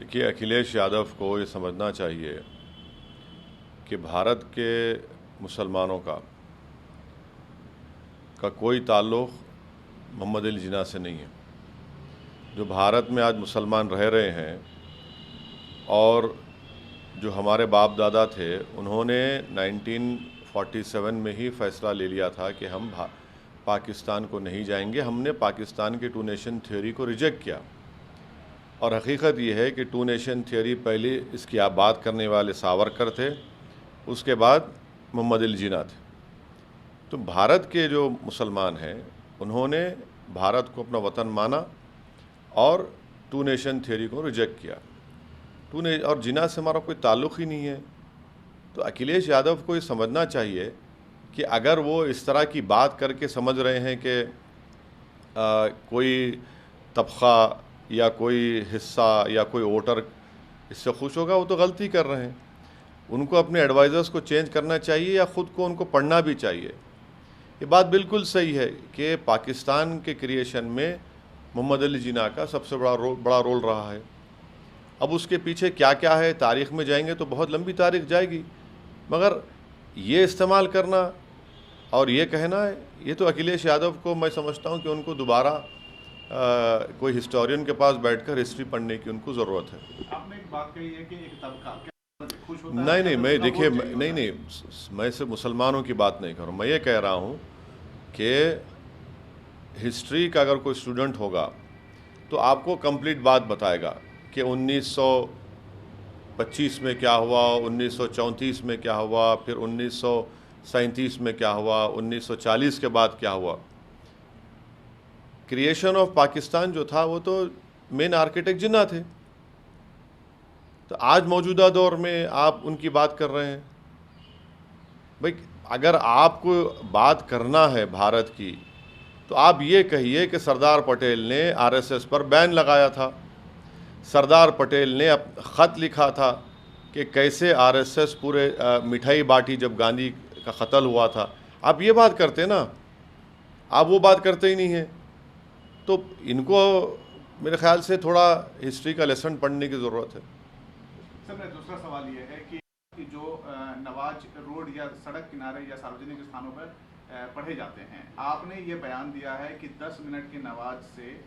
देखिए, अखिलेश यादव को ये समझना चाहिए कि भारत के मुसलमानों का कोई ताल्लुक़ मोहम्मद अली जिन्ना से नहीं है। जो भारत में आज मुसलमान रह रहे हैं और जो हमारे बाप दादा थे, उन्होंने 1947 में ही फ़ैसला ले लिया था कि हम पाकिस्तान को नहीं जाएंगे। हमने पाकिस्तान की टू नेशन थ्योरी को रिजेक्ट किया। और हकीकत ये है कि टू नेशन थ्योरी पहले इसकी आप बात करने वाले सावरकर थे, उसके बाद मोहम्मद अली जिन्ना थे। तो भारत के जो मुसलमान हैं, उन्होंने भारत को अपना वतन माना और टू नेशन थ्योरी को रिजेक्ट किया। और जिन्ना से हमारा कोई ताल्लुक़ ही नहीं है। तो अखिलेश यादव को ये समझना चाहिए कि अगर वो इस तरह की बात करके समझ रहे हैं कि कोई तबक़ा या कोई हिस्सा या कोई वोटर इससे खुश होगा, वो तो गलती कर रहे हैं। उनको अपने एडवाइज़र्स को चेंज करना चाहिए या ख़ुद को उनको पढ़ना भी चाहिए। ये बात बिल्कुल सही है कि पाकिस्तान के क्रिएशन में मोहम्मद अली जिन्ना का सबसे बड़ा रोल रहा है। अब उसके पीछे क्या क्या है, तारीख़ में जाएंगे तो बहुत लंबी तारीख़ जाएगी, मगर ये इस्तेमाल करना और ये कहना है, ये तो अखिलेश यादव को मैं समझता हूँ कि उनको दोबारा कोई हिस्टोरियन के पास बैठकर हिस्ट्री पढ़ने की उनको ज़रूरत है। आपने एक बात कही है कि एक तबका खुश होता नहीं है, नहीं, मैं देखिए नहीं, है। मैं सिर्फ मुसलमानों की बात नहीं कर रहा हूँ। मैं ये कह रहा हूँ कि हिस्ट्री का अगर कोई स्टूडेंट होगा तो आपको कंप्लीट बात बताएगा कि 1925 में क्या हुआ, 1934 में क्या हुआ, फिर 1937 में क्या हुआ, 1940 के बाद क्या हुआ। क्रिएशन ऑफ पाकिस्तान जो था वो तो मेन आर्किटेक्ट जिन्ना थे। तो आज मौजूदा दौर में आप उनकी बात कर रहे हैं। भाई, अगर आपको बात करना है भारत की तो आप ये कहिए कि सरदार पटेल ने आरएसएस पर बैन लगाया था, सरदार पटेल ने ख़त लिखा था कि कैसे आरएसएस पूरे मिठाई बांटी जब गांधी का कत्ल हुआ था। आप ये बात करते ना, आप वो बात करते ही नहीं हैं। तो इनको मेरे ख्याल से थोड़ा हिस्ट्री का लेसन पढ़ने की ज़रूरत है। सर, मेरा दूसरा सवाल ये है कि जो नवाज रोड या सड़क किनारे या सार्वजनिक स्थानों पर पढ़े जाते हैं, आपने ये बयान दिया है कि 10 मिनट की नमाज से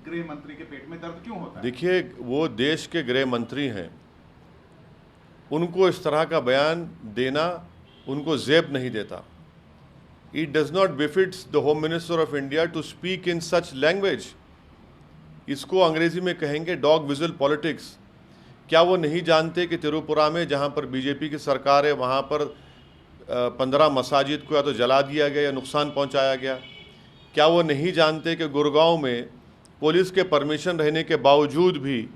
गृह मंत्री के पेट में दर्द क्यों होता है? देखिए, वो देश के गृह मंत्री हैं, उनको इस तरह का बयान देना उनको ज़ेब नहीं देता। It does not befits the Home Minister of India to speak in such language. इसको अंग्रेज़ी में कहेंगे डॉग विजल पॉलिटिक्स। क्या वो नहीं जानते कि त्रिपुरा में जहाँ पर बीजेपी की सरकार है, वहाँ पर 15 मसाजिद को या तो जला दिया गया या नुकसान पहुँचाया गया? क्या वो नहीं जानते कि गुड़गांव में पुलिस के परमिशन रहने के बावजूद भी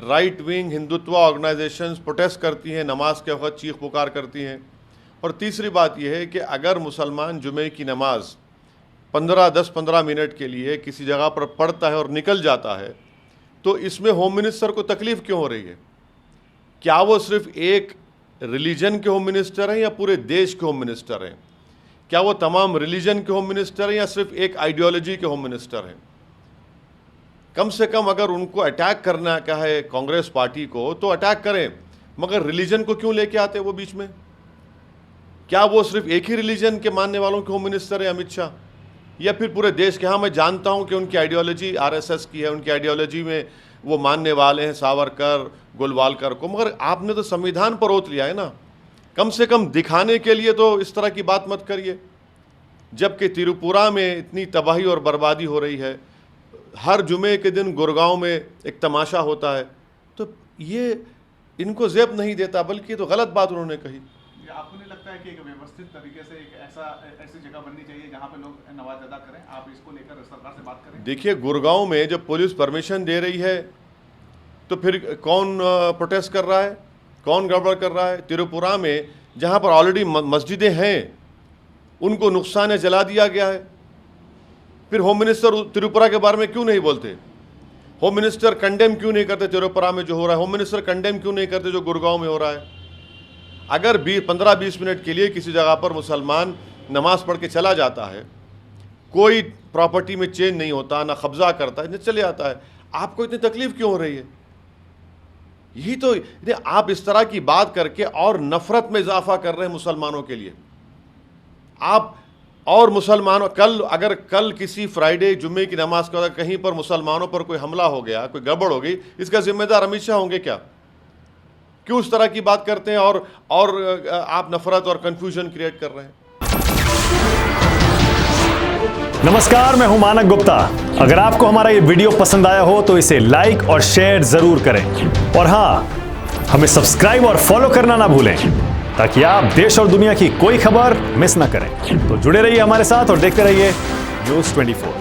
right wing Hindutva organisations protest करती हैं, नमाज के वक्त चीख पुकार करती हैं? और तीसरी बात यह है कि अगर मुसलमान जुमे की नमाज 10-15 मिनट के लिए किसी जगह पर पढ़ता है और निकल जाता है, तो इसमें होम मिनिस्टर को तकलीफ़ क्यों हो रही है? क्या वो सिर्फ एक रिलीजन के होम मिनिस्टर हैं या पूरे देश के होम मिनिस्टर हैं? क्या वो तमाम रिलीजन के होम मिनिस्टर हैं या सिर्फ एक आइडियोलॉजी के होम मिनिस्टर हैं? कम से कम अगर उनको अटैक करना क्या है कांग्रेस पार्टी को, तो अटैक करें, मगर रिलीजन को क्यों लेके आते वो बीच में? क्या वो सिर्फ एक ही रिलीजन के मानने वालों के होम मिनिस्टर है अमित शाह, या फिर पूरे देश के? हाँ, मैं जानता हूँ कि उनकी आइडियोलॉजी आरएसएस की है, उनकी आइडियोलॉजी में वो मानने वाले हैं सावरकर गोलवालकर को, मगर आपने तो संविधान पर ओत लिया है ना। कम से कम दिखाने के लिए तो इस तरह की बात मत करिए। जबकि त्रिपुरा में इतनी तबाही और बर्बादी हो रही है, हर जुमे के दिन गुड़गांव में एक तमाशा होता है, तो ये इनको ज़ेब नहीं देता, बल्कि तो गलत बात उन्होंने कही। आपको नहीं लगता है कि एक व्यवस्थित तरीके से एक ऐसी जगह बननी चाहिए जहां पे लोग नमाज अदा करें? आप इसको लेकर सरकार से बात करें। देखिए, गुड़गांव में जब पुलिस परमिशन दे रही है तो फिर कौन प्रोटेस्ट कर रहा है, कौन गड़बड़ कर रहा है? त्रिपुरा में जहां पर ऑलरेडी मस्जिदें हैं, उनको नुकसान जला दिया गया है। फिर होम मिनिस्टर त्रिपुरा के बारे में क्यों नहीं बोलते? होम मिनिस्टर कंडेम क्यों नहीं करते त्रिपुरा में जो हो रहा है? होम मिनिस्टर कंडेम क्यों नहीं करते जो गुड़गांव में हो रहा है? अगर 15-20 मिनट के लिए किसी जगह पर मुसलमान नमाज पढ़ के चला जाता है, कोई प्रॉपर्टी में चेंज नहीं होता, ना कब्जा करता है, चले आता है, आपको इतनी तकलीफ क्यों हो रही है? यही तो आप इस तरह की बात करके और नफरत में इजाफा कर रहे हैं मुसलमानों के लिए। आप और मुसलमानों, अगर कल किसी फ्राइडे जुम्मे की नमाज का कहीं पर मुसलमानों पर कोई हमला हो गया, कोई गड़बड़ हो गई, इसका जिम्मेदार अमित शाह होंगे क्या? क्यों इस तरह की बात करते हैं और आप नफरत और कंफ्यूजन क्रिएट कर रहे हैं? नमस्कार, मैं हूं मानक गुप्ता। अगर आपको हमारा ये वीडियो पसंद आया हो तो इसे लाइक और शेयर जरूर करें, और हां, हमें सब्सक्राइब और फॉलो करना ना भूलें ताकि आप देश और दुनिया की कोई खबर मिस ना करें। तो जुड़े रहिए हमारे साथ और देखते रहिए न्यूज़ 24।